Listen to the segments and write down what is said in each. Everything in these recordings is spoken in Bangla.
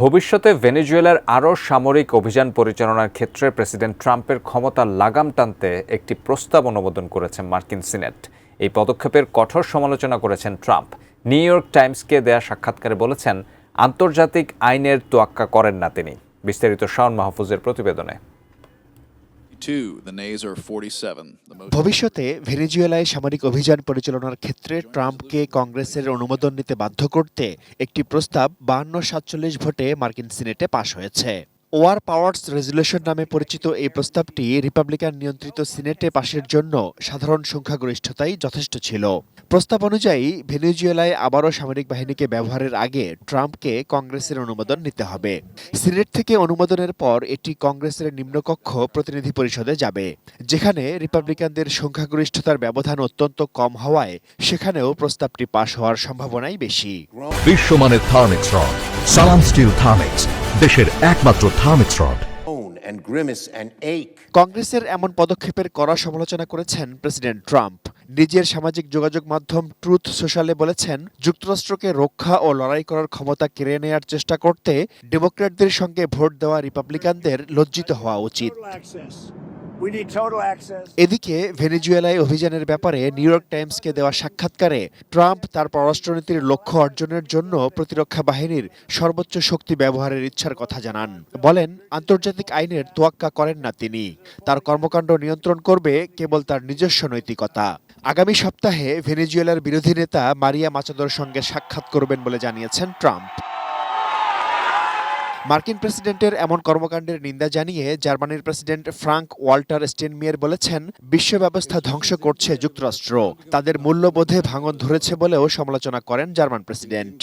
ভবিষ্যতে ভেনেজুয়েলার আরও সামরিক অভিযান পরিচালনার ক্ষেত্রে প্রেসিডেন্ট ট্রাম্পের ক্ষমতার লাগাম টানতে একটি প্রস্তাব অনুমোদন করেছে মার্কিন সিনেট। এই পদক্ষেপের কঠোর সমালোচনা করেছেন ট্রাম্প। নিউ ইয়র্ক টাইমসকে দেয়া সাক্ষাৎকারে বলেছেন, আন্তর্জাতিক আইনের তোয়াক্কা করেন না তিনি। বিস্তারিত শাওন মাহফুজের প্রতিবেদনে। ভবিষ্যতে ভেনেজুয়েলায় সামরিক অভিযান পরিচালনার ক্ষেত্রে ট্রাম্পকে কংগ্রেসের অনুমোদন নিতে বাধ্য করতে একটি প্রস্তাব 52-47 ভোটে মার্কিন সিনেটে পাশ হয়েছে। ওয়ার পাওয়ার্স রেজুলেশন নামে পরিচিত এই প্রস্তাবটি রিপাবলিকান নিয়ন্ত্রিত সিনেটে পাশের জন্য সাধারণ সংখ্যাগরিষ্ঠতাই যথেষ্ট ছিল। প্রস্তাব অনুযায়ী ভেনেজুয়েলায় আবারও সামরিক বাহিনীকে ব্যবহারের আগে ট্রাম্পকে কংগ্রেসের অনুমোদন নিতে হবে। সিনেট থেকে অনুমোদনের পর এটি কংগ্রেসের নিম্নকক্ষ প্রতিনিধি পরিষদে যাবে, যেখানে রিপাবলিকানদের সংখ্যাগরিষ্ঠতার ব্যবধান অত্যন্ত কম হওয়ায় সেখানেও প্রস্তাবটি পাশ হওয়ার সম্ভাবনাই বেশি। বিশ্বমানের থার্মিক্স রড, সালাম স্টিল থার্মিক্স, দেশের একমাত্র থার্মিক্স রড। কংগ্রেসের এমন পদক্ষেপের কড়া সমালোচনা করেছেন প্রেসিডেন্ট ট্রাম্প। নিজের সামাজিক যোগাযোগ মাধ্যম ট্রুথ সোশ্যালে বলেছেন, যুক্তরাষ্ট্রকে রক্ষা ও লড়াই করার ক্ষমতা কেড়ে নেয়ার চেষ্টা করতে ডেমোক্র্যাটদের সঙ্গে ভোট দেওয়া রিপাবলিকানদের লজ্জিত হওয়া উচিত। এদিকে ভেনেজুয়েলায় অভিযানের ব্যাপারে নিউ ইয়র্ক টাইমসকে দেওয়া সাক্ষাৎকারে ট্রাম্প তার পররাষ্ট্রনীতির লক্ষ্য অর্জনের জন্য প্রতিরক্ষা বাহিনীর সর্বোচ্চ শক্তি ব্যবহারের ইচ্ছার কথা জানান। বলেন, আন্তর্জাতিক আইনের তোয়াক্কা করেন না তিনি। তার কর্মকাণ্ড নিয়ন্ত্রণ করবে কেবল তার নিজস্ব নৈতিকতা। আগামী সপ্তাহে ভেনেজুয়েলার বিরোধী নেতা মারিয়া মাচাদোর সঙ্গে সাক্ষাৎ করবেন বলে জানিয়েছেন ট্রাম্প। মার্কিন প্রেসিডেন্টের এমন কর্মকাণ্ডের নিন্দা জানিয়ে জার্মানির প্রেসিডেন্ট ফ্রাঙ্ক ওয়াল্টার স্টেইনমিয়ার বলেছেন, বিশ্ব ব্যবস্থা ধ্বংস করছে যুক্তরাষ্ট্র। তাদের মূল্যবোধে ভাঙন ধরেছে বলেও সমালোচনা করেন জার্মান প্রেসিডেন্ট।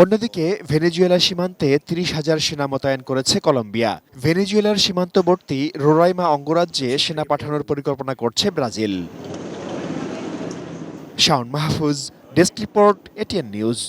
অন্যদিকে ভেনেজুয়েলা সীমান্তে 30,000 সেনা মোতায়েন করেছে কলম্বিয়া। ভেনেজুয়েলার সীমান্তবর্তী রোরাইমা অঙ্গরাজ্যে সেনা পাঠানোর পরিকল্পনা করছে Brazil. Shaon Mahfuz, desk report, ATN news.